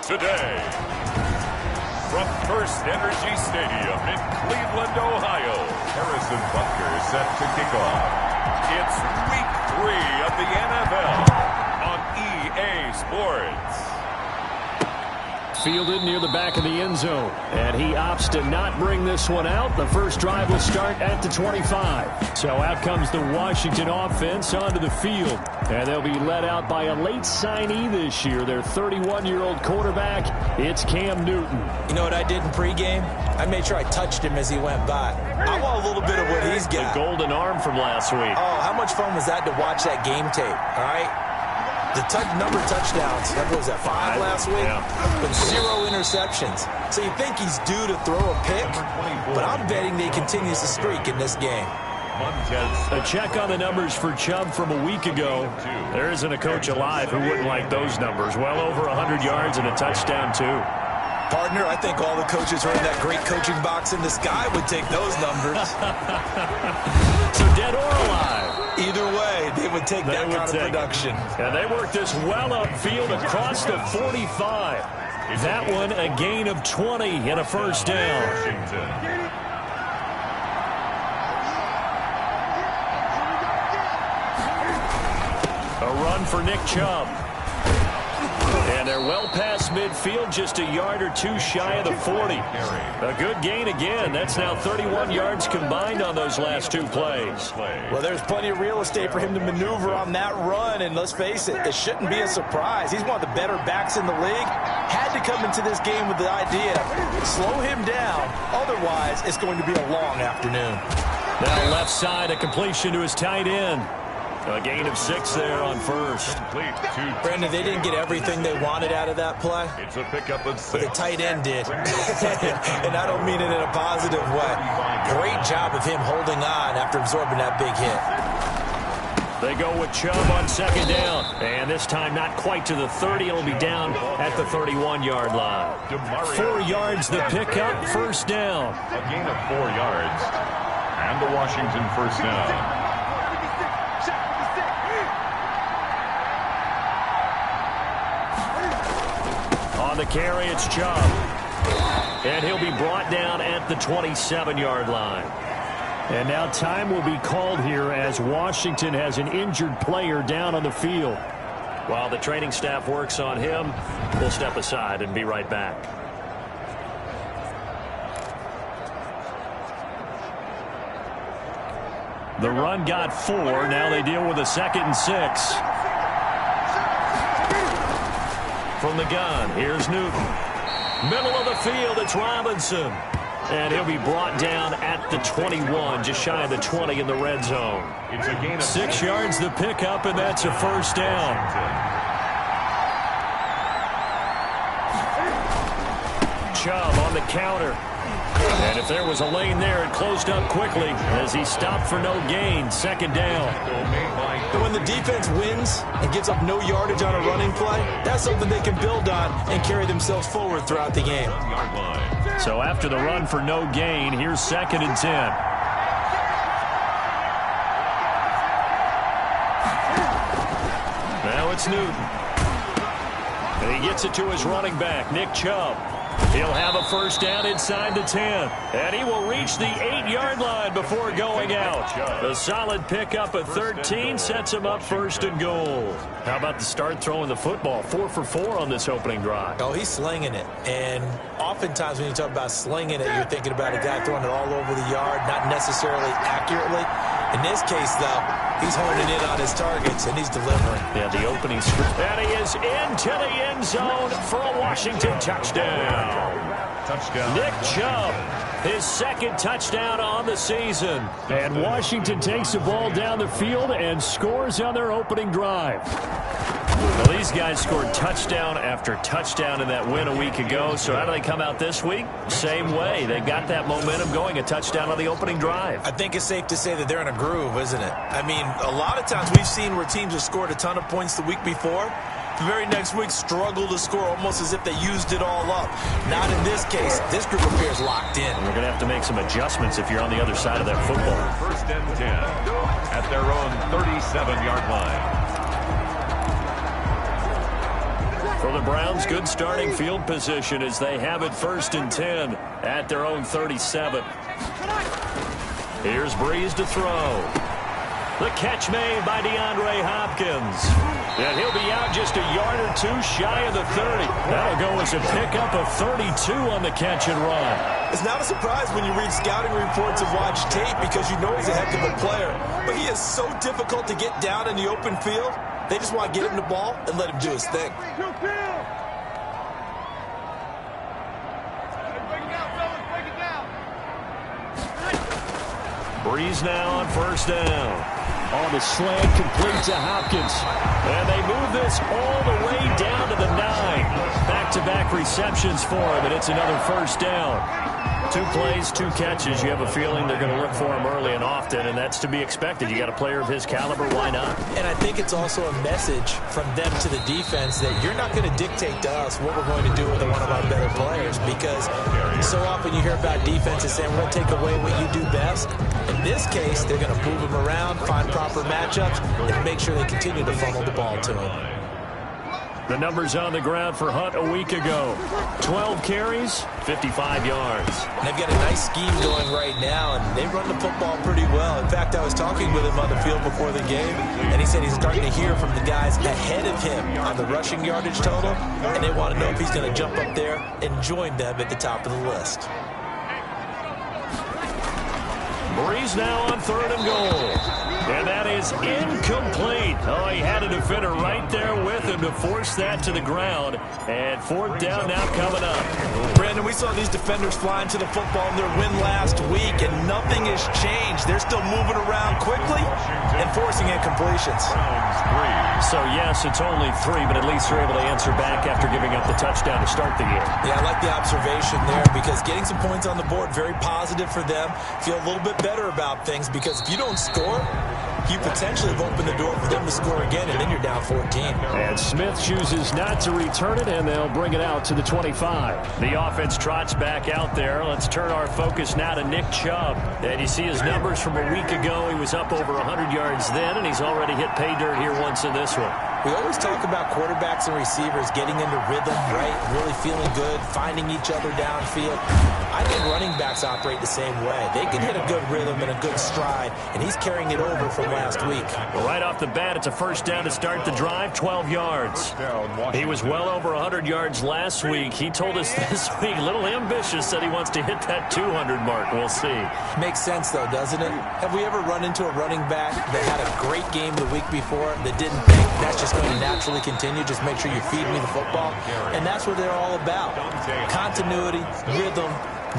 today. From First Energy Stadium in Cleveland, Ohio, Harrison Butker set to kick off. It's Week 3 of the NFL on EA Sports. Fielded near the back of the end zone, and he opts to not bring this one out. The first drive will start at the 25. So out comes the Washington offense onto the field, and they'll be led out by a late signee this year, their 31-year-old quarterback. It's Cam Newton. You know what I did in pregame? I made sure I touched him as he went by. I want a little bit of what he's got. The golden arm from last week. Oh, how much fun was that to watch that game tape, all right? The number of touchdowns, what was that, 5 last week? Yeah. But 0 interceptions. So you think he's due to throw a pick? But I'm betting that he continues the streak in this game. A check on the numbers for Chubb from a week ago. There isn't a coach alive who wouldn't like those numbers. Well over 100 yards and a touchdown, too. Partner, I think all the coaches who are in that great coaching box in the sky would take those numbers. So dead or alive? Either way, they would take that kind of production. And they worked this well upfield across the 45. That one a gain of 20 and a first down. A run for Nick Chubb. And they're well past midfield, just a yard or two shy of the 40. A good gain again. That's now 31 yards combined on those last 2 plays. Well, there's plenty of real estate for him to maneuver on that run, and let's face it, it shouldn't be a surprise. He's one of the better backs in the league. Had to come into this game with the idea, slow him down, otherwise it's going to be a long afternoon. Now left side, a completion to his tight end. A gain of 6 there on first. Brandon, they didn't get everything they wanted out of that play. It's a pickup of 6. But the tight end did. And I don't mean it in a positive way. Great job of him holding on after absorbing that big hit. They go with Chubb on second down. And this time not quite to the 30. It'll be down at the 31-yard line. 4 yards the pickup, first down. A gain of 4 yards. And the Washington first down. On the carry, it's Chubb. And he'll be brought down at the 27-yard line. And now time will be called here as Washington has an injured player down on the field. While the training staff works on him, we'll step aside and be right back. The run got 4. Now they deal with a 2nd and 6. From the gun, here's Newton. Middle of the field, it's Robinson. And he'll be brought down at the 21, just shy of the 20 in the red zone. It's a gain of 6 yards the pickup, and that's a first down. Chubb on the counter. And if there was a lane there, it closed up quickly as he stopped for no gain. 2nd down. And when the defense wins and gives up no yardage on a running play, that's something they can build on and carry themselves forward throughout the game. So after the run for no gain, here's 2nd and 10. Now it's Newton. And he gets it to his running back, Nick Chubb. He'll have a first down inside the 10. And he will reach the 8-yard line before going out. A solid pickup at 13 sets him up 1st and goal. How about the start throwing the football? 4 for 4 on this opening drive. Oh, he's slinging it. And oftentimes when you talk about slinging it, you're thinking about a guy throwing it all over the yard, not necessarily accurately. In this case, though, he's honing in on his targets, and he's delivering. Yeah, the opening script. And he is into the end zone for a Washington touchdown. Nick Chubb, his 2nd touchdown on the season. And Washington takes the ball down the field and scores on their opening drive. Well, these guys scored touchdown after touchdown in that win a week ago. So how do they come out this week? Same way. They got that momentum going, a touchdown on the opening drive. I think it's safe to say that they're in a groove, isn't it? I mean, a lot of times we've seen where teams have scored a ton of points the week before. The very next week struggle to score almost as if they used it all up. Not in this case. This group of players locked in. We're going to have to make some adjustments if you're on the other side of that football. 1st and 10 at their own 37-yard line. For the Browns, good starting field position as they have it 1st and 10 at their own 37. Here's Breeze to throw. The catch made by DeAndre Hopkins. And he'll be out just a yard or two shy of the 30. That'll go as a pickup of 32 on the catch and run. It's not a surprise when you read scouting reports and watch tape because you know he's a heck of a player. But he is so difficult to get down in the open field. They just want to get him the ball and let him do his thing. Breeze now on 1st down. On the slant, complete to Hopkins. And they move this all the way down to the 9. Back-to-back receptions for him, and it's another 1st down. 2 plays, 2 catches. You have a feeling they're going to look for him early and often, and that's to be expected. You got a player of his caliber, why not? And I think it's also a message from them to the defense that you're not going to dictate to us what we're going to do with one of our better players, because so often you hear about defenses saying we're going to take away what you do best. In this case, they're going to move him around, find proper matchups, and make sure they continue to funnel the ball to him. The numbers on the ground for Hunt a week ago. 12 carries, 55 yards. And they've got a nice scheme going right now, and they run the football pretty well. In fact, I was talking with him on the field before the game, and he said he's starting to hear from the guys ahead of him on the rushing yardage total, and they want to know if he's going to jump up there and join them at the top of the list. Breeze now on 3rd and goal. And that is incomplete. Oh, he had a defender right there with him to force that to the ground. And 4th down now coming up. Brandon, we saw these defenders flying to the football in their win last week, and nothing has changed. They're still moving around quickly and forcing incompletions. So, yes, it's only 3, but at least they're able to answer back after giving up the touchdown to start the year. Yeah, I like the observation there because getting some points on the board, very positive for them. Feel a little bit better about things because if you don't score, you potentially have opened the door for them to score again, and then you're down 14. And Smith chooses not to return it, and they'll bring it out to the 25. The offense trots back out there. Let's turn our focus now to Nick Chubb. And you see his numbers from a week ago. He was up over 100 yards then, and he's already hit pay dirt here once in this one. We always talk about quarterbacks and receivers getting into rhythm, right? Really feeling good, finding each other downfield. I think running backs operate the same way. They can hit a good rhythm and a good stride, and he's carrying it over from last week. Well, right off the bat, it's a 1st down to start the drive, 12 yards. He was well over 100 yards last week. He told us this week, a little ambitious, said he wants to hit that 200 mark. We'll see. Makes sense, though, doesn't it? Have we ever run into a running back that had a great game the week before that didn't think that's just going to naturally continue? Just make sure you feed me the football. And that's what they're all about. Continuity, rhythm,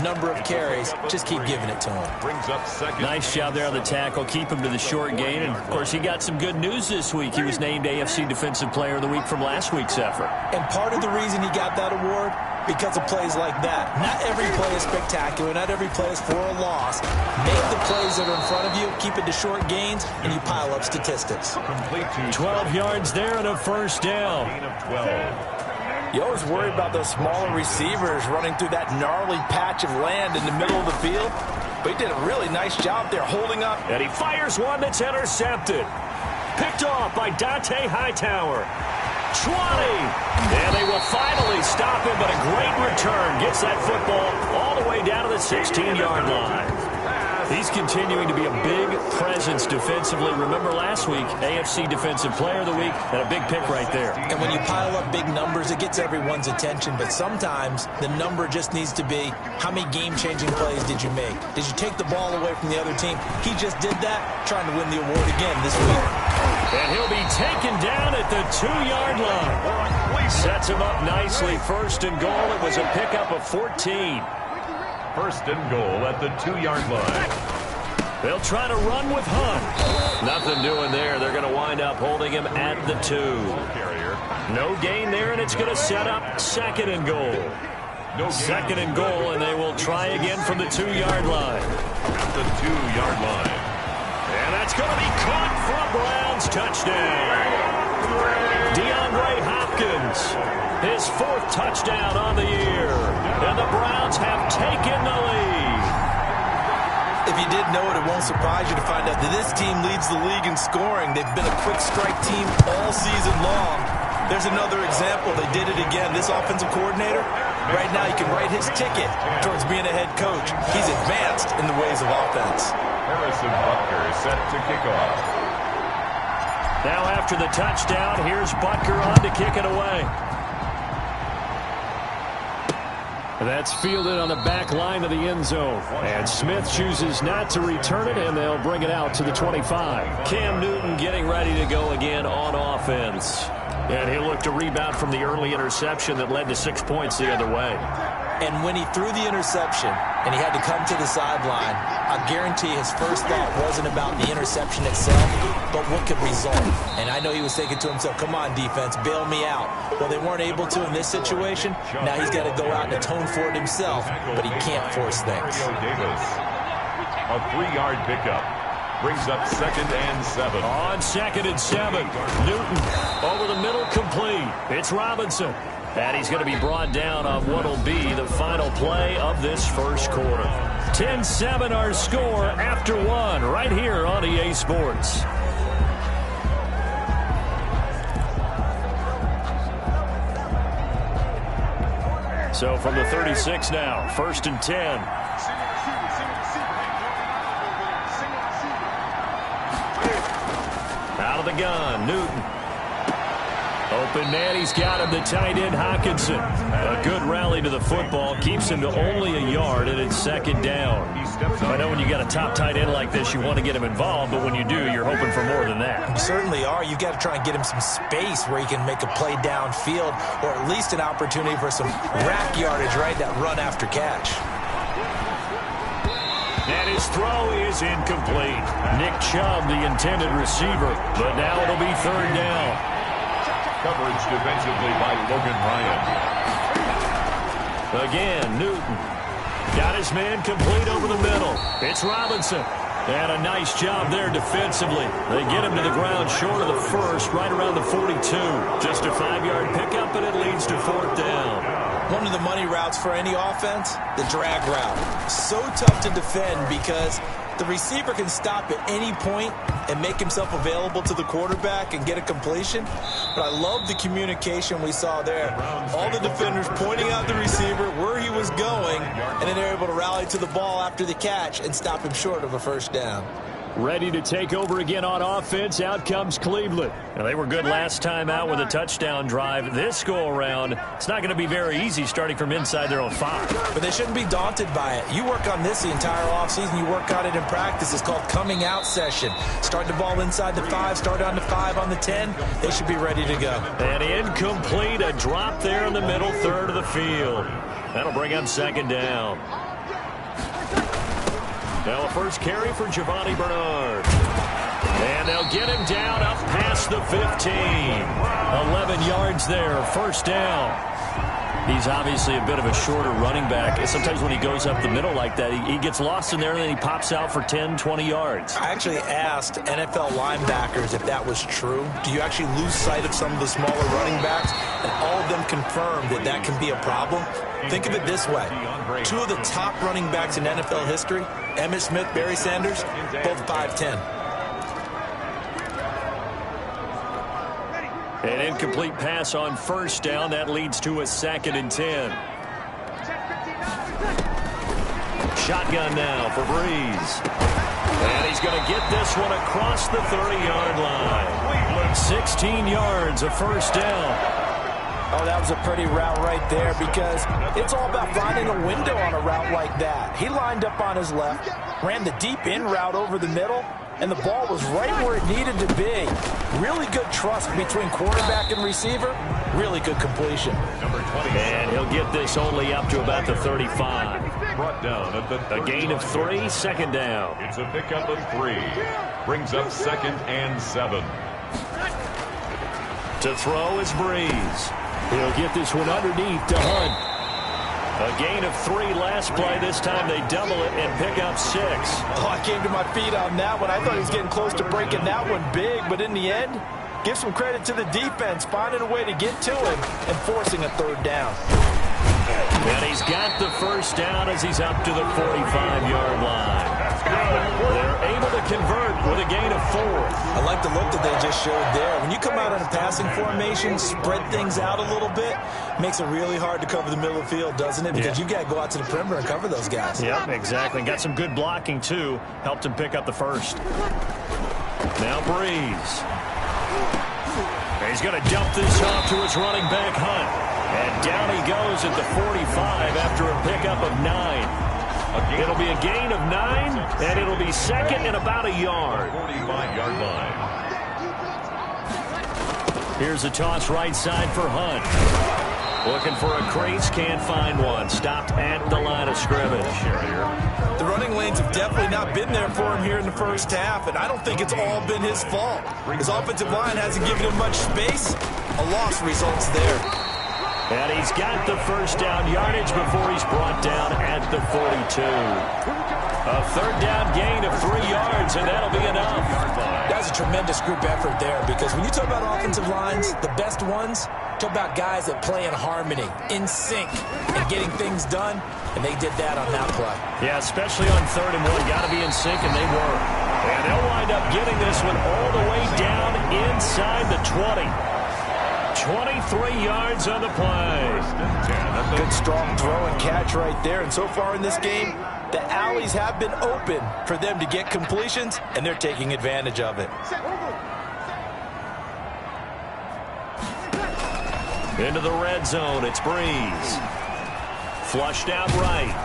number of carries. Just keep giving it to him. Nice job there on the tackle. Keep him to the short gain. And, of course, he got some good news this week. He was named AFC Defensive Player of the Week from last week's effort. And part of the reason he got that award, because of plays like that. Not every play is spectacular. Not every play is for a loss. Make the plays that are in front of you, keep it to short gains, and you pile up statistics. 12 yards there and a 1st down. You always worry about those smaller receivers running through that gnarly patch of land in the middle of the field. But he did a really nice job there holding up. And he fires one that's intercepted. Picked off by Dante Hightower. 20. And they will finally stop him, but a great return. Gets that football all the way down to the 16-yard line. He's continuing to be a big presence defensively. Remember last week, AFC Defensive Player of the Week, and a big pick right there. And when you pile up big numbers, it gets everyone's attention. But sometimes the number just needs to be, how many game-changing plays did you make? Did you take the ball away from the other team? He just did that, trying to win the award again this week. And he'll be taken down at the 2-yard line. Sets him up nicely. 1st and goal. It was a pickup of 14. 1st and goal at the 2-yard line. They'll try to run with Hunt. Nothing doing there. They're going to wind up holding him at the 2. No gain there, and it's going to set up 2nd and goal. 2nd and goal, and they will try again from the 2-yard line. At the 2-yard line. And that's going to be caught for a Browns touchdown. DeAndre Hopkins, his 4th touchdown on the year. And the Browns have taken the lead. If you didn't know it, it won't surprise you to find out that this team leads the league in scoring. They've been a quick strike team all season long. There's another example. They did it again. This offensive coordinator, right now, he can write his ticket towards being a head coach. He's advanced in the ways of offense. Harrison Butker is set to kick off. Now after the touchdown, here's Butker on to kick it away. That's fielded on the back line of the end zone. And Smith chooses not to return it, and they'll bring it out to the 25. Cam Newton getting ready to go again on offense. And he'll look to rebound from the early interception that led to 6 points the other way. And when he threw the interception and he had to come to the sideline, I guarantee his first thought wasn't about the interception itself, but what could result. And I know he was thinking to himself, come on, defense, bail me out. Well, they weren't able to in this situation. Now he's got to go out and atone for it himself, but he can't force things. Davis, a 3-yard pickup. Brings up 2nd and 7. On 2nd and 7, Newton over the middle, complete. It's Robinson. And he's going to be brought down on what will be the final play of this first quarter. 10-7 our score after 1 right here on EA Sports. So from the 36 now, 1st and 10. Out of the gun, Newton. Open man, he's got him, the tight end, Hockenson. A good rally to the football, keeps him to only a yard, and it's 2nd down. I know when you got a top tight end like this, you want to get him involved, but when you do, you're hoping for more than that. You certainly are. You've got to try and get him some space where he can make a play downfield, or at least an opportunity for some rack yardage, right, that run after catch. And his throw is incomplete. Nick Chubb, the intended receiver, but now it'll be 3rd down. Coverage defensively by Logan Ryan. Again, Newton. Got his man complete over the middle. It's Robinson. And a nice job there defensively. They get him to the ground short of the first, right around the 42. Just a 5-yard pickup, and it leads to 4th down. One of the money routes for any offense, the drag route. So tough to defend because the receiver can stop at any point and make himself available to the quarterback and get a completion. But I love the communication we saw there. All the defenders pointing out the receiver, where he was going, and then they're able to rally to the ball after the catch and stop him short of a 1st down. Ready to take over again on offense. Out comes Cleveland. Now, they were good last time out with a touchdown drive. This go-around, it's not going to be very easy starting from inside their own 5. But they shouldn't be daunted by it. You work on this the entire offseason. You work on it in practice. It's called coming out session. Start the ball inside the 5, start on the 5 on the 10. They should be ready to go. And incomplete, a drop there in the middle third of the field. That'll bring up 2nd down. Now a first carry for Giovanni Bernard. And they'll get him down up past the 15. 11 yards there, 1st down. He's obviously a bit of a shorter running back. Sometimes when he goes up the middle like that, he gets lost in there and then he pops out for 10, 20 yards. I actually asked NFL linebackers if that was true. Do you actually lose sight of some of the smaller running backs? And all of them confirmed that that can be a problem. Think of it this way. 2 of the top running backs in NFL history, Emmitt Smith, Barry Sanders, both 5'10". An incomplete pass on 1st down. That leads to a 2nd and 10. Shotgun now for Breeze. And he's going to get this one across the 30-yard line. 16 yards, a 1st down. Oh, that was a pretty route right there because it's all about finding a window on a route like that. He lined up on his left, ran the deep in route over the middle, and the ball was right where it needed to be. Really good trust between quarterback and receiver. Really good completion. And he'll get this only up to about the 35. Brought down at the a gain of 3, 2nd down. It's a pickup of 3. Brings up 2nd and 7. To throw is Breeze. He'll get this one underneath to Hunt. A gain of 3 last play. This time they double it and pick up 6. Oh, I came to my feet on that one. I thought he was getting close to breaking that one big, but in the end, give some credit to the defense, finding a way to get to him and forcing a 3rd down. And he's got the 1st down as he's up to the 45-yard line. They're able to convert with a gain of 4. I like the look that they just showed there. When you come out in a passing formation, spread things out a little bit, makes it really hard to cover the middle of the field, doesn't it? Because you've got to go out to the perimeter and cover those guys. Yep, exactly. Got some good blocking, too. Helped him pick up the first. Now Breeze. He's going to dump this off to his running back, Hunt. And down he goes at the 45 after a pickup of 9. It'll be a gain of 9, and it'll be second and about a yard. 45-yard line. Here's a toss right side for Hunt. Looking for a crease, can't find one. Stopped at the line of scrimmage. The running lanes have definitely not been there for him here in the first half, and I don't think it's all been his fault. His offensive line hasn't given him much space. A loss results there. And he's got the first down yardage before he's brought down at the 42. A third down gain of 3 yards, and that'll be enough. That's a tremendous group effort there, because when you talk about offensive lines, the best ones, talk about guys that play in harmony, in sync, and getting things done, and they did that on that play. Yeah, especially on 3rd and 1. Got to be in sync, and they were. And they'll wind up getting this one all the way down inside the 20. 23 yards on the play. Good strong throw and catch right there. And so far in this game, the alleys have been open for them to get completions, and they're taking advantage of it. Into the red zone, it's Breeze. Flushed out right.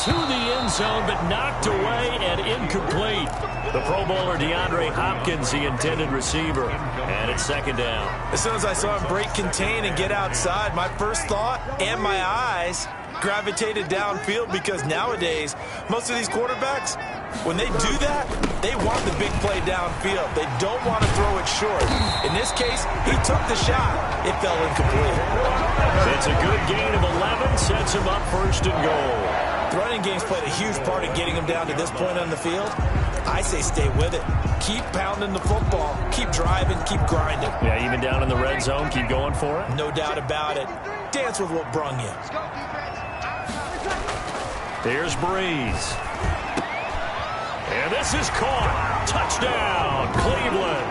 To the end zone, but knocked away and incomplete. The Pro Bowler DeAndre Hopkins, the intended receiver. And it's second down. As soon as I saw him break contain and get outside, my first thought and my eyes gravitated downfield, because nowadays, most of these quarterbacks, when they do that, they want the big play downfield. They don't want to throw it short. In this case, he took the shot. It fell incomplete. It's a good gain of 11, sets him up first and goal. The running game's played a huge part in getting him down to this point on the field. I say stay with it. Keep pounding the football. Keep driving. Keep grinding. Yeah, even down in the red zone, keep going for it. No doubt about it. Dance with what brung you. Here's Breeze. And this is caught. Touchdown, Cleveland.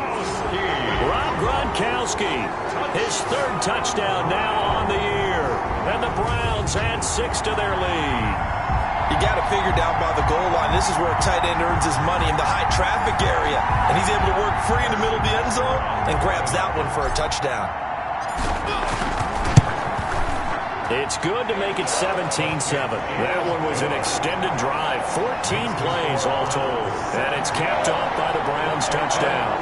Rob Gronkowski, his 3rd touchdown now on the year. And the Browns add 6 to their lead. You got to figure down by the goal line. This is where a tight end earns his money, in the high traffic area. And he's able to work free in the middle of the end zone and grabs that one for a touchdown. It's good to make it 17-7. That one was an extended drive, 14 plays all told. And it's capped off by the Browns touchdown.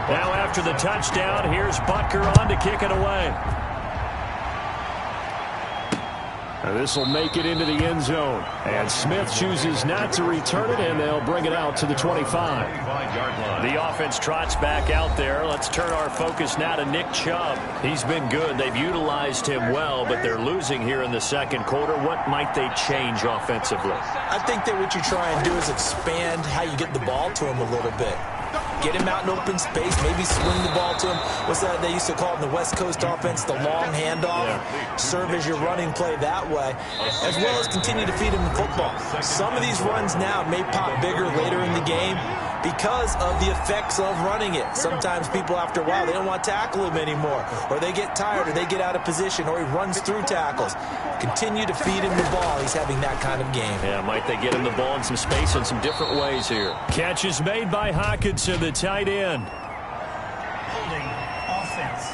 Now after the touchdown, here's Butker on to kick it away. This will make it into the end zone. And Smith chooses not to return it, and they'll bring it out to the 25. The offense trots back out there. Let's turn our focus now to Nick Chubb. He's been good. They've utilized him well, but they're losing here in the second quarter. What might they change offensively? I think that what you try and do is expand how you get the ball to him a little bit. Get him out in open space, maybe swing the ball to him. What's that they used to call it in the West Coast offense, the long handoff? Yeah. Serve as your running play that way, as well as continue to feed him the football. Some of these runs now may pop bigger later in the game because of the effects of running it. Sometimes people, after a while, they don't want to tackle him anymore, or they get tired, or they get out of position, or he runs through tackles. Continue to feed him the ball. He's having that kind of game. Yeah, might they get him the ball in some space in some different ways here. Catch is made by Hockenson, the tight end. Holding offense.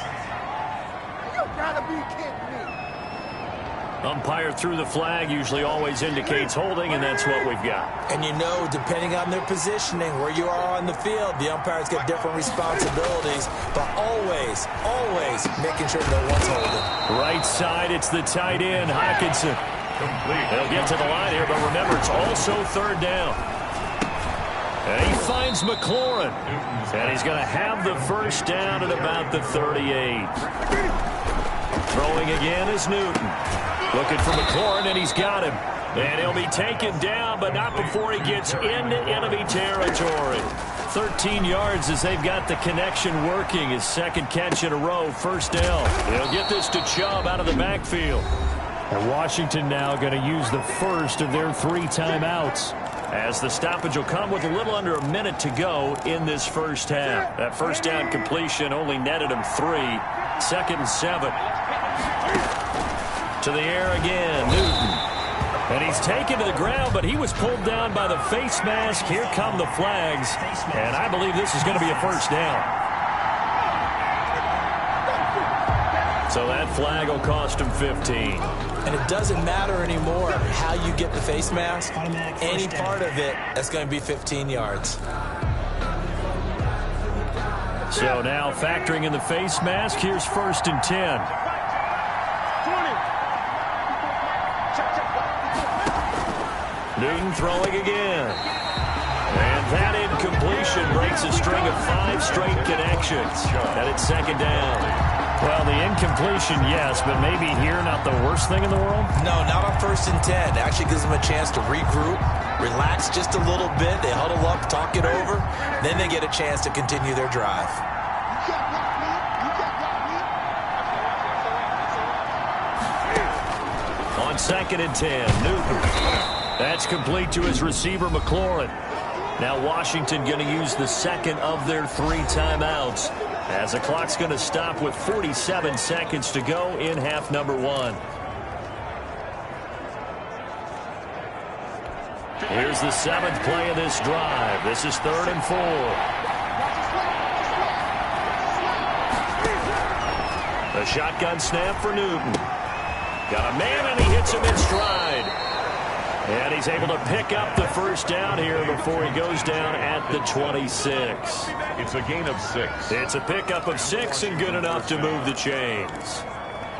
You gotta be kidding me. Umpire threw the flag, usually always indicates holding, and that's what we've got. And you know, depending on their positioning, where you are on the field, the umpire's got different responsibilities, but always, always making sure no one's holding. Right side, it's the tight end, Hockenson. They'll get to the line here, but remember, it's also 3rd down. And he finds McLaurin. And he's going to have the first down at about the 38. Throwing again is Newton. Looking for McLaurin, and he's got him. And he'll be taken down, but not before he gets into enemy territory. 13 yards as they've got the connection working. His second catch in a row, first down. He'll get this to Chubb out of the backfield. And Washington now going to use the first of their 3 timeouts, as the stoppage will come with a little under a minute to go in this first half. That first down completion only netted him 3. 2nd and 7. To the air again, Newton. And he's taken to the ground, but he was pulled down by the face mask. Here come the flags, and I believe this is going to be a first down. So that flag will cost him 15. And it doesn't matter anymore how you get the face mask. Any part of it, that's going to be 15 yards. So now factoring in the face mask, here's 1st and 10. Newton throwing again. And that incompletion breaks a string of 5 straight connections. And it's 2nd down. Well, the incompletion, yes, but maybe here not the worst thing in the world? No, not on 1st and 10. It actually gives them a chance to regroup, relax just a little bit. They huddle up, talk it over. Then they get a chance to continue their drive. On 2nd and 10, Newton. That's complete to his receiver, McLaurin. Now Washington going to use the second of their 3 timeouts, as the clock's going to stop with 47 seconds to go in half number 1. Here's the 7th play of this drive. This is 3rd and 4. The shotgun snap for Newton. Got a man, and he hits him in stride. And he's able to pick up the first down here before he goes down at the 26. It's a gain of 6. It's a pickup of 6 and good enough to move the chains.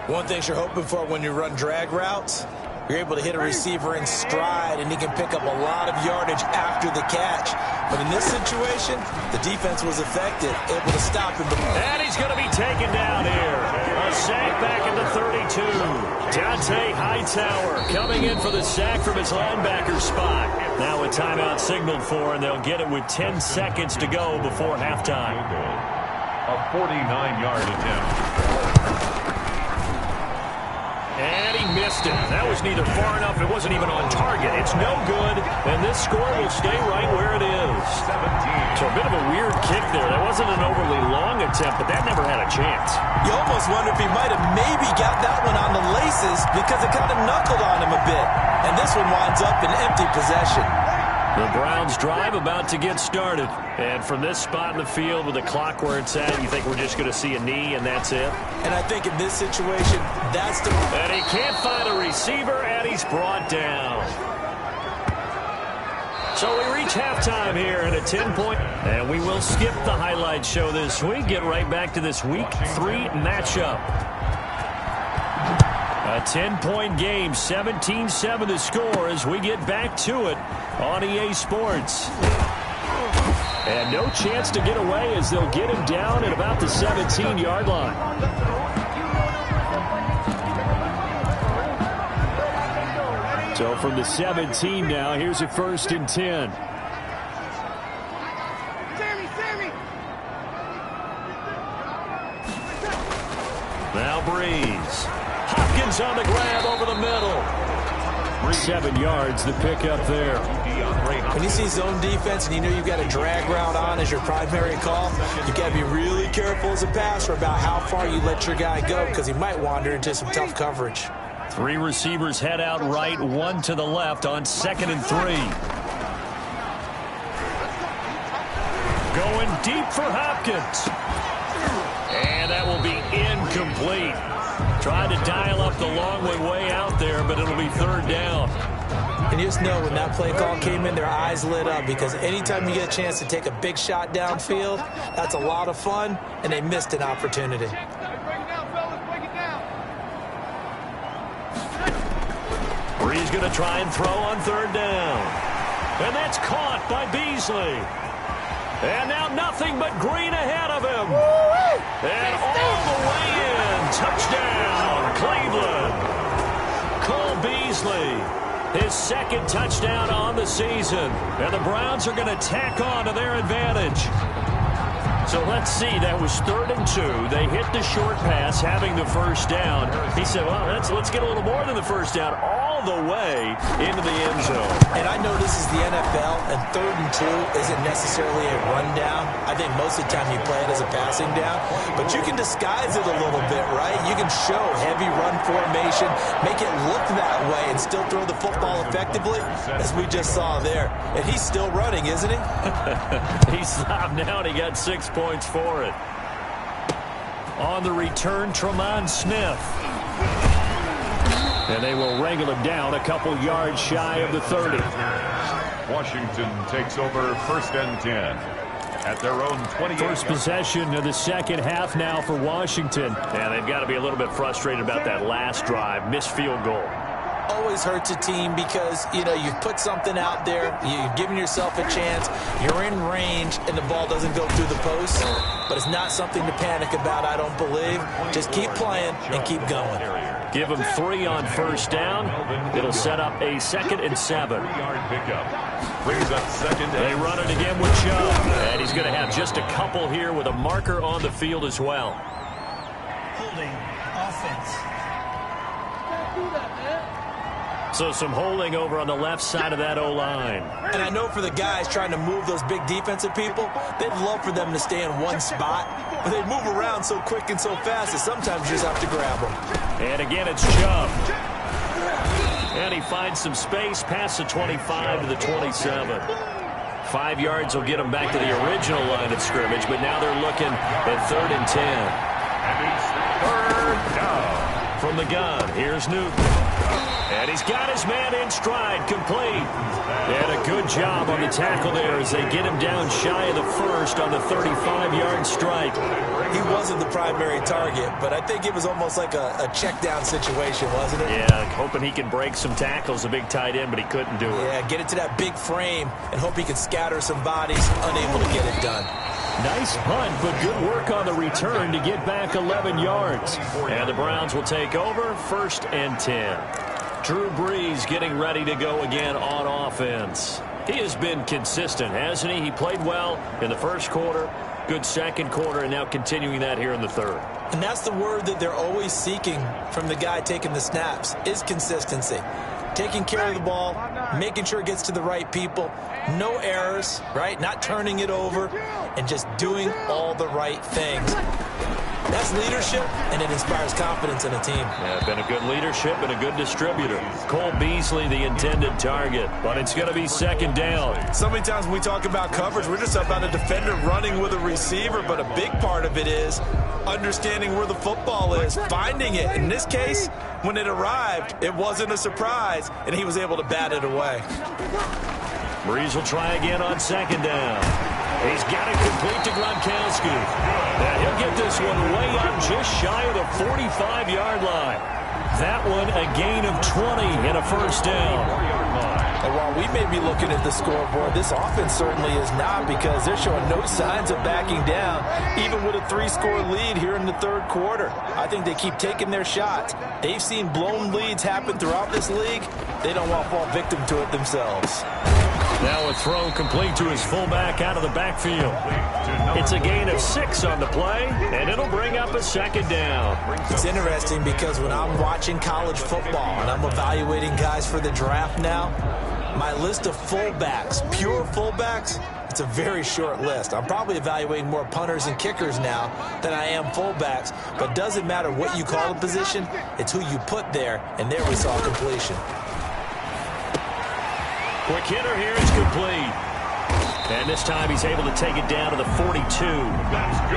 One thing you're hoping for when you run drag routes, you're able to hit a receiver in stride, and he can pick up a lot of yardage after the catch. But in this situation, the defense was effective, able to stop him. And he's going to be taken down here. A sack back at the 32. Dante Hightower coming in for the sack from his linebacker spot. Now a timeout signaled for, and they'll get it with 10 seconds to go before halftime. A 49-yard attempt. And he missed it. That was neither far enough. It wasn't even on target. It's no good, and this score will stay right where it is. 17. So a bit of a weird kick there. That wasn't an overly long attempt, but that never had a chance. You almost wonder if he might have maybe got that one on the laces because it kind of knuckled on him a bit. And this one winds up in empty possession. The Browns drive about to get started. And from this spot in the field with the clock where it's at, you think we're just going to see a knee and that's it? And I think in this situation, that's the... And he can't find a receiver, and he's brought down. So we reach halftime here at a 10-point. And we will skip the highlight show this week. Get right back to this Week 3 matchup. A 10-point game, 17-7 the score as we get back to it on EA Sports. And no chance to get away as they'll get him down at about the 17-yard line. So from the 17 now, here's a 1st and 10. Now Breeze. Hopkins on the grab over the middle. 7 yards, the pickup there. When you see zone defense and you know you've got a drag route on as your primary call, you've got to be really careful as a passer about how far you let your guy go because he might wander into some tough coverage. 3 receivers head out right, 1 to the left on 2nd and 3. Going deep for Hopkins. And that will be incomplete. Tried to dial up the long one way out there, but it'll be 3rd down. And you just know when that play call came in, their eyes lit up because anytime you get a chance to take a big shot downfield, that's a lot of fun, and they missed an opportunity. Breeze going to try and throw on 3rd down. And that's caught by Beasley. And now nothing but green ahead of him. And all the way in. Touchdown, Cleveland. Cole Beasley, his 2nd touchdown on the season. And the Browns are going to tack on to their advantage. So let's see, that was 3rd and 2. They hit the short pass, having the first down. He said, well, let's get a little more than the first down, all the way into the end zone. And I know this is the NFL, and 3rd and 2 isn't necessarily a rundown. I think most of the time you play it as a passing down. But you can disguise it a little bit, right? You can show heavy run formation, make it look that way, and still throw the football effectively, as we just saw there. And he's still running, isn't he? He stopped now, and he got 6 points for it. On the return, Tremont Smith. And they will wrangle him down a couple yards shy of the 30. Washington takes over 1st and 10 at their own 28. First possession of the second half now for Washington. And they've got to be a little bit frustrated about that last drive. Missed field goal. Always hurts a team because, you know, you've put something out there, you've given yourself a chance, you're in range, and the ball doesn't go through the post. But it's not something to panic about, I don't believe. Just keep playing and keep going. Give him 3 on first down. It'll set up a 2nd and 7. 3-yard pickup. Brings up 2nd. They run it again with Chubb. And he's going to have just a couple here with a marker on the field as well. Holding offense. So some holding over on the left side of that O-line. And I know for the guys trying to move those big defensive people, they'd love for them to stay in one spot, but they move around so quick and so fast that sometimes you just have to grab them. And again, it's Chubb. And he finds some space past the 25 to the 27. 5 yards will get him back to the original line of scrimmage, but now they're looking at 3rd and 10. And it's 3rd down. From the gun, here's Newton. And he's got his man in stride, complete. And a good job on the tackle there as they get him down shy of the first on the 35-yard strike. He wasn't the primary target, but I think it was almost like a check-down situation, wasn't it? Yeah, hoping he can break some tackles, a big tight end, but he couldn't do it. Yeah, get it to that big frame and hope he can scatter some bodies, unable to get it done. Nice punt, but good work on the return to get back 11 yards. And the Browns will take over 1st and 10. Drew Brees getting ready to go again on offense. He has been consistent, hasn't he? He played well in the first quarter, good second quarter, and now continuing that here in the third. And that's the word that they're always seeking from the guy taking the snaps, is consistency. Taking care of the ball, making sure it gets to the right people, no errors, right? Not turning it over, and just doing all the right things. That's leadership, and it inspires confidence in a team. Yeah, been a good leadership and a good distributor. Cole Beasley, the intended target, but it's going to be 2nd down. So many times when we talk about coverage, we're just about a defender running with a receiver, but a big part of it is understanding where the football is, finding it. In this case, when it arrived, it wasn't a surprise, and he was able to bat it away. Brees will try again on 2nd down. He's got it complete to Gronkowski. And he'll get this one way up just shy of the 45-yard line. That one a gain of 20 and a first down. And while we may be looking at the scoreboard, this offense certainly is not, because they're showing no signs of backing down, even with a 3-score lead here in the third quarter. I think they keep taking their shots. They've seen blown leads happen throughout this league. They don't want to fall victim to it themselves. Now a throw complete to his fullback out of the backfield. It's a gain of 6 on the play, and it'll bring up a 2nd down. It's interesting because when I'm watching college football and I'm evaluating guys for the draft now, my list of fullbacks, pure fullbacks, it's a very short list. I'm probably evaluating more punters and kickers now than I am fullbacks, but it doesn't matter what you call the position, it's who you put there, and there we saw completion. Quick hitter here is complete. And this time he's able to take it down to the 42.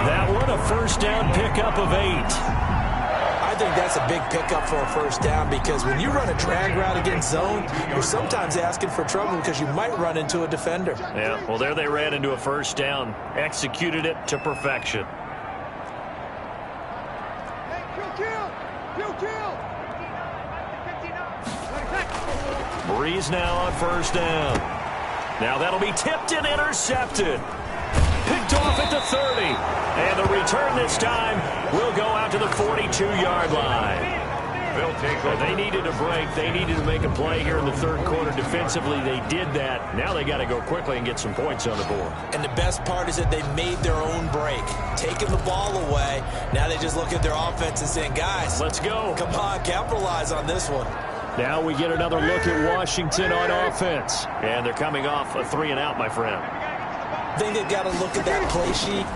That one a first down pickup of 8. I think that's a big pickup for a first down, because when you run a drag route against zone, you're sometimes asking for trouble because you might run into a defender. Yeah, well, there they ran into a first down. Executed it to perfection. Brees now on first down. Now that'll be tipped and intercepted. Picked off at the 30. And the return this time will go out to the 42-yard line. They'll take over. They needed a break. They needed to make a play here in the third quarter. Defensively, they did that. Now they got to go quickly and get some points on the board. And the best part is that they made their own break. Taking the ball away. Now they just look at their offense and saying, guys, let's go. Come on, capitalize on this one. Now we get another look at Washington on offense. And thee coming off a 3-and-out, my friend. I think they've got to look at that play sheet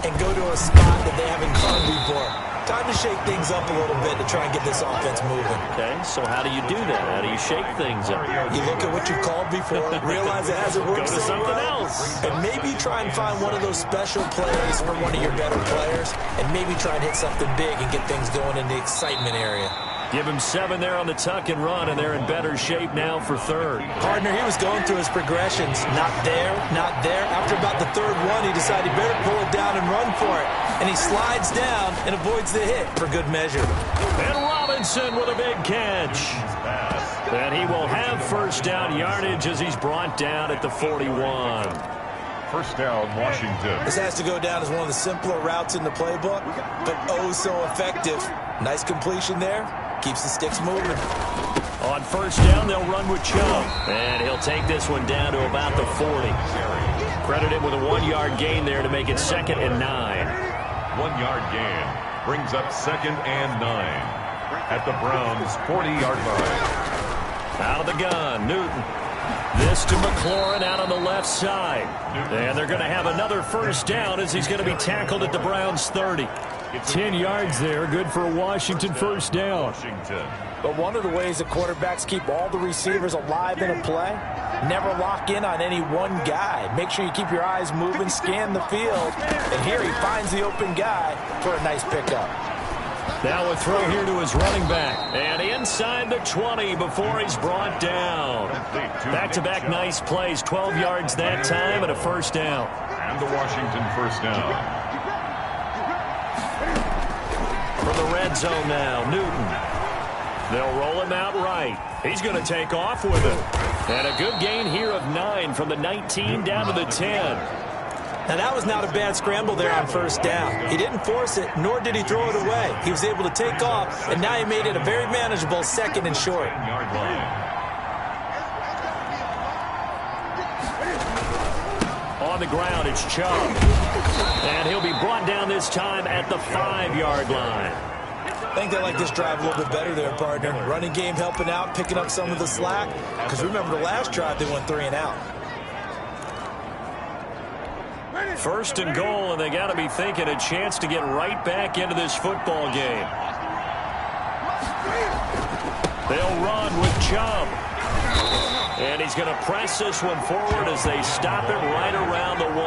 and go to a spot that they haven't gone before. Time to shake things up a little bit to try and get this offense moving. Okay, so how do you do that? How do you shake things up? You look at what you called before, realize it hasn't worked Go to so something well, else. and maybe try and find one of those special plays from one of your better players, and maybe try and hit something big and get things going in the excitement area. Give him 7 there on the tuck and run, and they're in better shape now for third. Partner, he was going through his progressions. Not there, not there. After about the third one, he decided he better pull it down and run for it. And he slides down and avoids the hit for good measure. And Robinson with a big catch. And he will have first down yardage as he's brought down at the 41. First down, Washington. This has to go down as one of the simpler routes in the playbook, but oh so effective. Nice completion there. Keeps the sticks moving. On first down, they'll run with Chubb. And he'll take this one down to about the 40. Credit him with a 1-yard gain there to make it 2nd and 9. 1-yard gain brings up 2nd and 9 at the Browns' 40-yard line. Out of the gun, Newton. This to McLaurin out on the left side. And they're going to have another first down as he's going to be tackled at the Browns' 30. 10 yards there, good for a Washington first down. But one of the ways that quarterbacks keep all the receivers alive in a play, never lock in on any one guy. Make sure you keep your eyes moving, scan the field, and here he finds the open guy for a nice pickup. Now a throw here to his running back. And inside the 20 before he's brought down. Back-to-back nice plays, 12 yards that time and a first down. And the Washington first down. From the red zone now, Newton. They'll roll him out right. He's going to take off with it. And a good gain here of 9 from the 19 down to the 10. Now that was not a bad scramble there on first down. He didn't force it, nor did he throw it away. He was able to take off, and now he made it a very manageable 2nd and short. On the ground, it's Chubb. And he'll be brought down this time at the 5-yard line. I think they like this drive a little bit better there, partner. Running game helping out, picking up some of the slack. Because remember the last drive, they went 3 and out. First and goal, and they got to be thinking a chance to get right back into this football game. They'll run with Chubb. And he's going to press this one forward as they stop it right around the 1.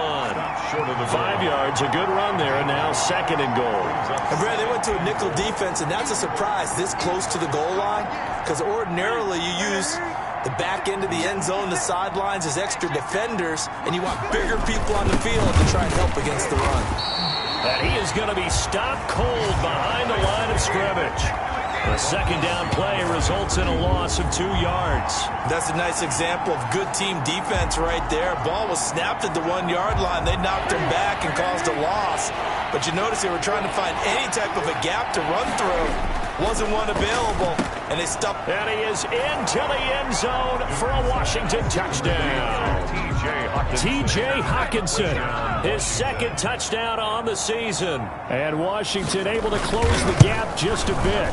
5 yards, a good run there, and now 2nd and goal. And Brad, they went to a nickel defense, and that's a surprise this close to the goal line, because ordinarily you use the back end of the end zone, the sidelines as extra defenders, and you want bigger people on the field to try and help against the run. And he is going to be stopped cold behind the line of scrimmage. The 2nd down play results in a loss of 2 yards. That's a nice example of good team defense right there. Ball was snapped at the 1-yard line. They knocked him back and caused a loss. But you notice they were trying to find any type of a gap to run through. Wasn't one available, and they stopped. And he is into the end zone for a Washington touchdown. T.J. Hockenson, his 2nd touchdown on the season. And Washington able to close the gap just a bit.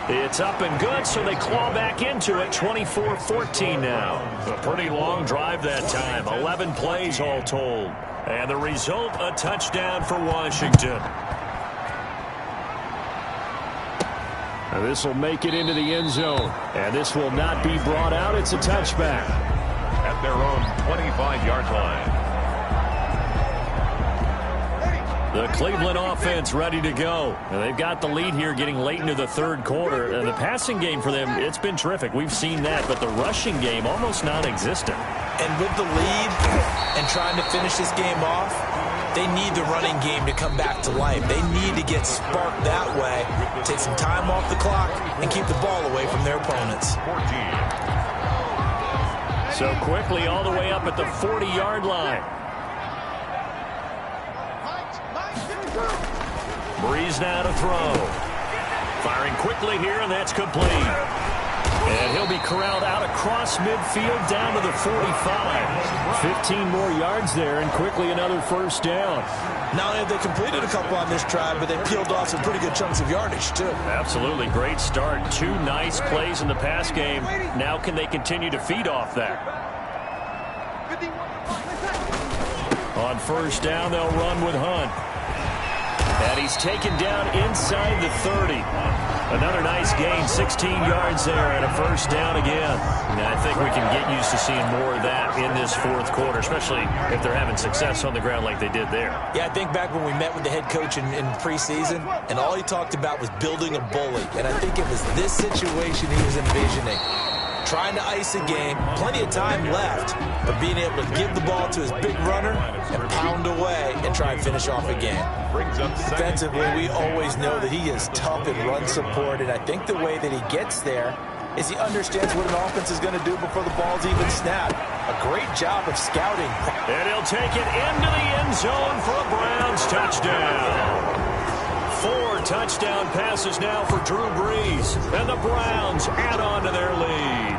It's up and good, so they claw back into it, 24-14 now. A pretty long drive that time, 11 plays all told. And the result, a touchdown for Washington. And this will make it into the end zone. And this will not be brought out. It's a touchback. At their own 25-yard line. The Cleveland offense ready to go. And they've got the lead here getting late into the third quarter. And the passing game for them, it's been terrific. We've seen that. But the rushing game, almost non-existent. And with the lead and trying to finish this game off, they need the running game to come back to life. They need to get sparked that way, take some time off the clock, and keep the ball away from their opponents. 14. So quickly all the way up at the 40-yard line. Breeze now to throw. Firing quickly here, and that's complete. And he'll be corralled out across midfield down to the 45. 15 more yards there, and quickly another first down. Not only have they completed a couple on this drive, but they peeled off some pretty good chunks of yardage, too. Absolutely. Great start. 2 nice plays in the pass game. Now can they continue to feed off that? On first down, they'll run with Hunt. And he's taken down inside the 30. Another nice gain, 16 yards there, and a first down again. And I think we can get used to seeing more of that in this fourth quarter, especially if they're having success on the ground like they did there. Yeah, I think back when we met with the head coach in preseason, and all he talked about was building a bully. And I think it was this situation he was envisioning. Trying to ice a game, plenty of time left, but being able to give the ball to his big runner and pound away and try and finish off a game. Defensively, we always know that he is tough in run support, and I think the way that he gets there is he understands what an offense is going to do before the ball's even snapped. A great job of scouting. And he'll take it into the end zone for a Browns touchdown. 4 touchdown passes now for Drew Brees, and the Browns add on to their lead.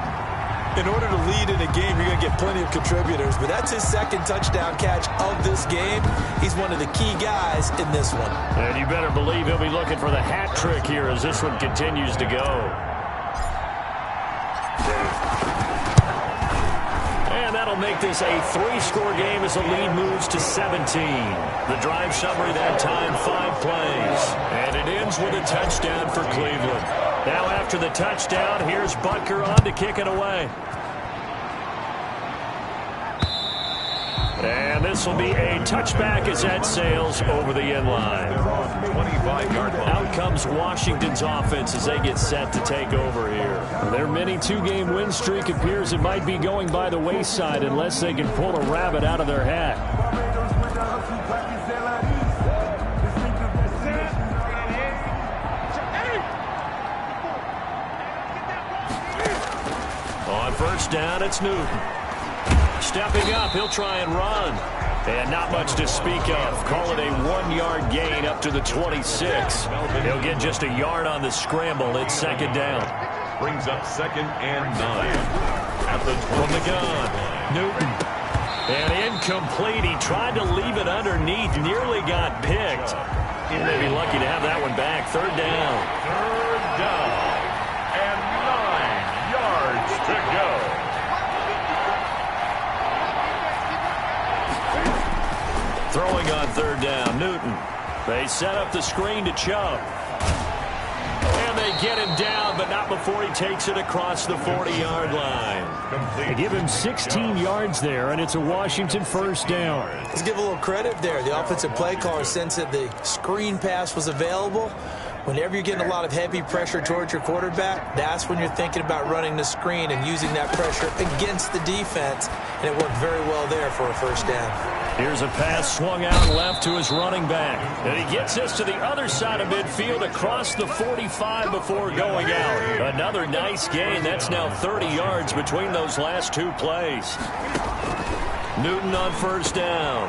In order to lead in a game, you're going to get plenty of contributors, but that's his second touchdown catch of this game. He's one of the key guys in this one. And you better believe he'll be looking for the hat trick here as this one continues to go. And that'll make this a 3-score game as the lead moves to 17. The drive summary that time, 5 plays. And it ends with a touchdown for Cleveland. Now after the touchdown, here's Butker on to kick it away. And this will be a touchback as that sails over the end line. 25-yard line. Out comes Washington's offense as they get set to take over here. Their mini 2-game win streak appears it might be going by the wayside unless they can pull a rabbit out of their hat. On first down, it's Newton. Stepping up, he'll try and run. And not much to speak of. Call it a 1-yard gain up to the 26. He'll get just a yard on the scramble. It's second down. Brings up 2nd and 9. At the 20. From the gun, Newton. And incomplete. He tried to leave it underneath. Nearly got picked. He may be lucky to have that one back. Third down. Third down. And 9 yards to go. Throwing on third down, Newton. They set up the screen to Chubb. And they get him down, but not before he takes it across the 40-yard line. They give him 16 yards there, and it's a Washington first down. Let's give a little credit there. The offensive play caller sensed that the screen pass was available. Whenever you're getting a lot of heavy pressure towards your quarterback, that's when you're thinking about running the screen and using that pressure against the defense. And it worked very well there for a first down. Here's a pass swung out left to his running back. And he gets this to the other side of midfield across the 45 before going out. Another nice gain. That's now 30 yards between those last 2 plays. Newton on first down.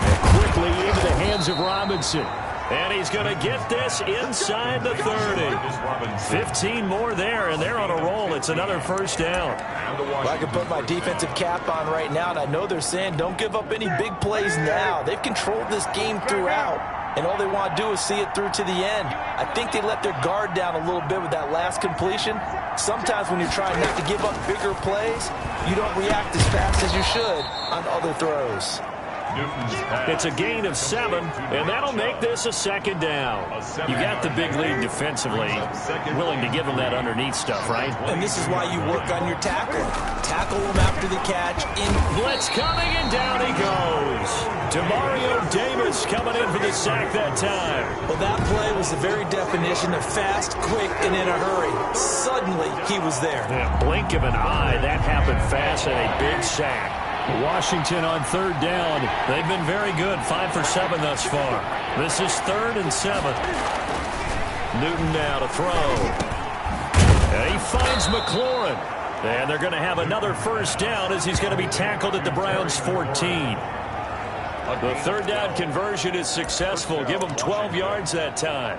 And quickly into the hands of Robinson. And he's going to get this inside the 30. 15 more there, and they're on a roll. It's another first down. Well, I can put my defensive cap on right now, and I know they're saying don't give up any big plays now. They've controlled this game throughout, and all they want to do is see it through to the end. I think they let their guard down a little bit with that last completion. Sometimes when you're trying not to give up bigger plays, you don't react as fast as you should on other throws. It's a gain of 7, and that'll make this a second down. You got the big lead defensively. Willing to give them that underneath stuff, right? And this is why you work on your tackling. Tackle them after the catch. Blitz coming, and down he goes. Demario Davis coming in for the sack that time. Well, that play was the very definition of fast, quick, and in a hurry. Suddenly, he was there. Yeah, blink of an eye, that happened fast, and a big sack. Washington on third down. They've been very good, 5 for 7 thus far. This is 3rd and 7. Newton now to throw. And he finds McLaurin. And they're going to have another first down as he's going to be tackled at the Browns' 14. The third down conversion is successful. Give them 12 yards that time.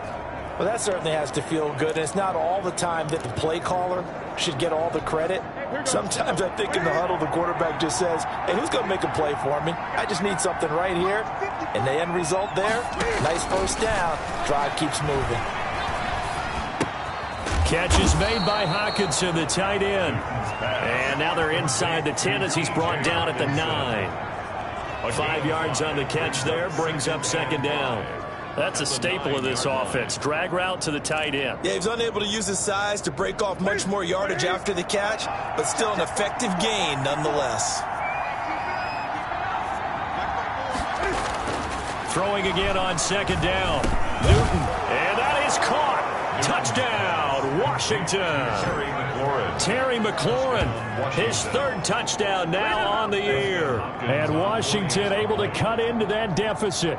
Well, that certainly has to feel good, and it's not all the time that the play caller should get all the credit. Sometimes I think in the huddle, the quarterback just says, hey, who's going to make a play for me? I just need something right here. And the end result there, nice first down. Drive keeps moving. Catch is made by Hockenson, the tight end. And now they're inside the 10 as he's brought down at the 9. 5 yards on the catch there, brings up second down. That's a staple of this offense. Drag route to the tight end. Yeah, he's unable to use his size to break off much more yardage after the catch, but still an effective gain nonetheless. Throwing again on second down. Newton, and that is caught. Touchdown, Washington. Terry McLaurin, his third touchdown now on the year. And Washington able to cut into that deficit.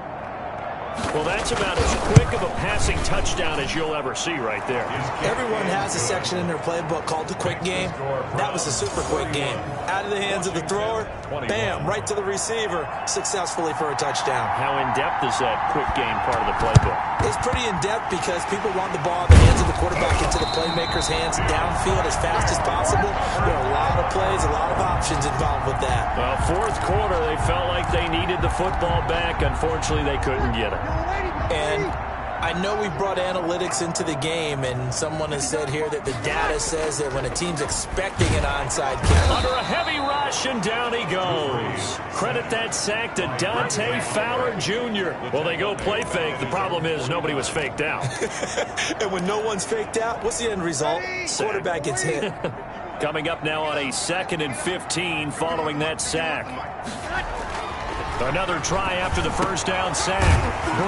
Well, that's about as quick of a passing touchdown as you'll ever see right there. Everyone has a section in their playbook called the quick game. That was a super quick game. Out of the hands of the thrower, bam, right to the receiver, successfully for a touchdown. How in-depth is that quick game part of the playbook? It's pretty in-depth because people want the ball in the hands of the quarterback into the playmaker's hands downfield as fast as possible. There are a lot of plays, a lot of options involved with that. Well, fourth quarter, they felt like they needed the football back. Unfortunately, they couldn't get it. And I know we brought analytics into the game, and someone has said here that the data says that when a team's expecting an onside kick. Under a heavy rush, and down he goes. Credit that sack to Dante Fowler Jr. Well, they go play fake. The problem is nobody was faked out. And when no one's faked out, what's the end result? Quarterback gets hit. Coming up now on a 2nd and 15 following that sack. Another try after the first down sack.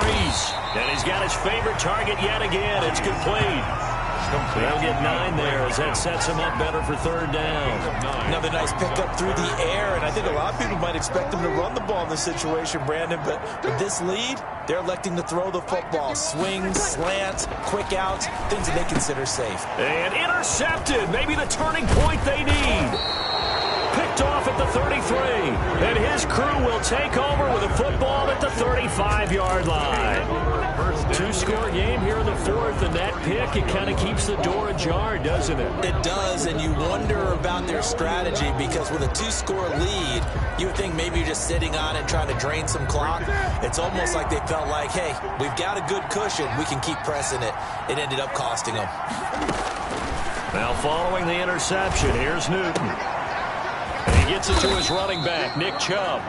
Breeze. And he's got his favorite target yet again. It's complete. They'll get 9 there as that sets him up better for third down. Another nice pickup through the air, and I think a lot of people might expect him to run the ball in this situation, Brandon, but with this lead, they're electing to throw the football. Swings, slants, quick outs, things that they consider safe. And intercepted. Maybe the turning point they need. Picked off at the 33, and his crew will take over with a football at the 35-yard line. Two-score game here in the fourth, and that pick, it kind of keeps the door ajar, doesn't it? It does, and you wonder about their strategy because with a two-score lead, you would think maybe you're just sitting on it trying to drain some clock. It's almost like they felt like, hey, we've got a good cushion. We can keep pressing it. It ended up costing them. Now following the interception, here's Newton. He gets it to his running back, Nick Chubb.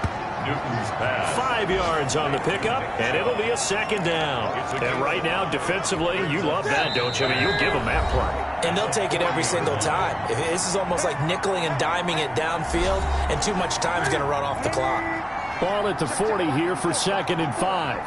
5 yards on the pickup, and it'll be a second down. And right now, defensively, you love that, don't you? I mean, you'll give them that play. And they'll take it every single time. This is almost like nickeling and diming it downfield, and too much time's going to run off the clock. Ball at the 40 here for 2nd and 5.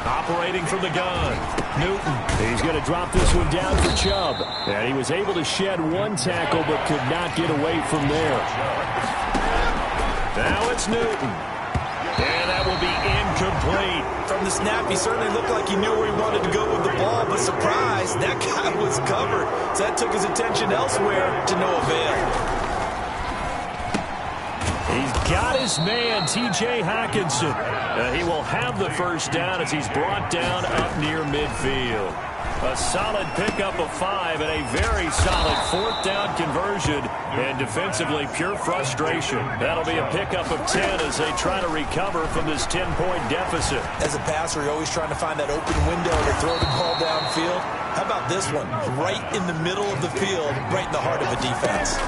Operating from the gun, Newton. He's going to drop this one down for Chubb. And he was able to shed one tackle but could not get away from there. Now it's Newton. And that will be incomplete. From the snap, he certainly looked like he knew where he wanted to go with the ball, but surprise, that guy was covered. So that took his attention elsewhere to no avail. He's got his man, T.J. Hockenson. He will have the first down as he's brought down up near midfield. A solid pickup of 5 and a very solid 4th down conversion. And defensively, pure frustration. That'll be a pickup of 10 as they try to recover from this 10-point deficit. As a passer, you're always trying to find that open window to throw the ball downfield. How about this one? Right in the middle of the field, right in the heart of a defense.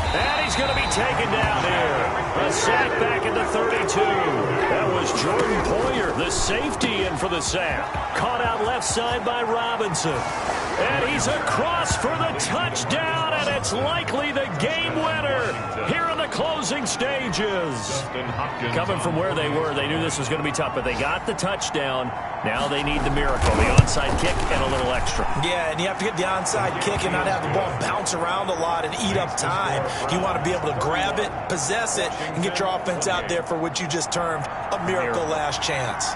And he's going to be taken down here. A sack back at the 32. That was Jordan Poyer, the safety, in for the sack. Caught out left side by Robinson. And he's across for the touchdown, and it's likely the game winner here in the closing stages. Coming from where they were, they knew this was going to be tough, but they got the touchdown. Now they need the miracle, the onside kick and a little extra. Yeah, and you have to get the onside kick and not have the ball bounce around a lot and eat up time. You want to be able to grab it, possess it, and get your offense out there for what you just termed a miracle last chance.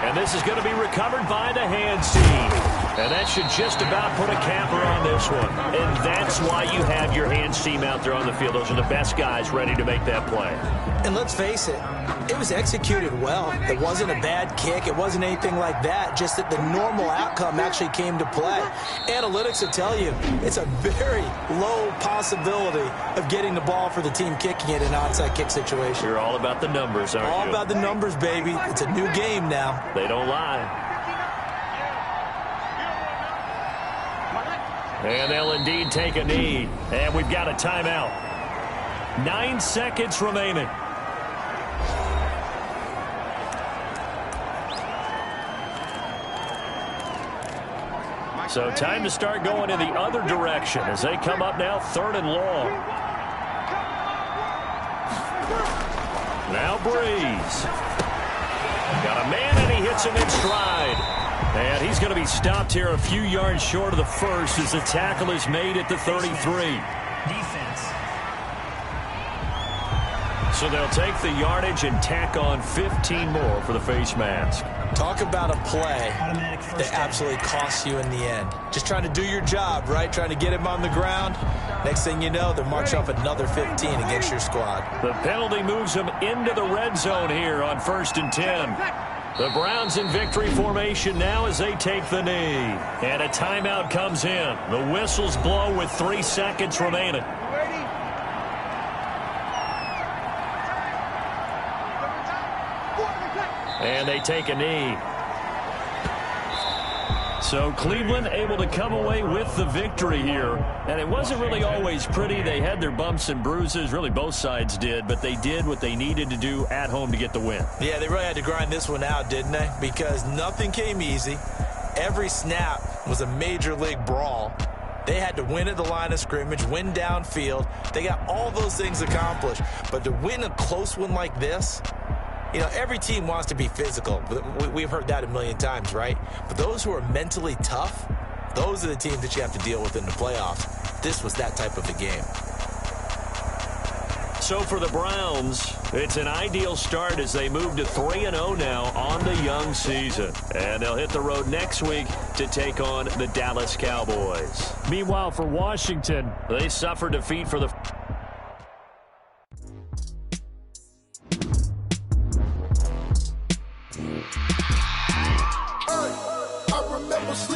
And this is going to be recovered by the hands team. And that should just about put a capper on this one. And that's why you have your hands team out there on the field. Those are the best guys ready to make that play. And let's face it, it was executed well. It wasn't a bad kick. It wasn't anything like that. Just that the normal outcome actually came to play. Analytics will tell you it's a very low possibility of getting the ball for the team kicking it in an onside kick situation. You're all about the numbers, aren't you? All about the numbers, baby. It's a new game now. They don't lie. And they'll indeed take a knee. And we've got a timeout. 9 seconds remaining. So time to start going in the other direction as they come up now 3rd and long. Now Breeze. Got a man and he hits him in stride. And he's going to be stopped here a few yards short of the first as the tackle is made at the 33. Defense. So they'll take the yardage and tack on 15 more for the face mask. Talk about a play that absolutely costs you in the end. Just trying to do your job, right? Trying to get him on the ground. Next thing you know, they'll march off another 15 against your squad. The penalty moves them into the red zone here on 1st and 10. The Browns in victory formation now as they take the knee. And a timeout comes in. The whistles blow with 3 seconds remaining. And they take a knee. So Cleveland able to come away with the victory here. And it wasn't really always pretty. They had their bumps and bruises. Really, both sides did. But they did what they needed to do at home to get the win. Yeah, they really had to grind this one out, didn't they? Because nothing came easy. Every snap was a major league brawl. They had to win at the line of scrimmage, win downfield. They got all those things accomplished. But to win a close one like this, you know, every team wants to be physical. We've heard that a million times, right? But those who are mentally tough, those are the teams that you have to deal with in the playoffs. This was that type of a game. So for the Browns, it's an ideal start as they move to 3-0 now on the young season. And they'll hit the road next week to take on the Dallas Cowboys. Meanwhile, for Washington, they suffer defeat for the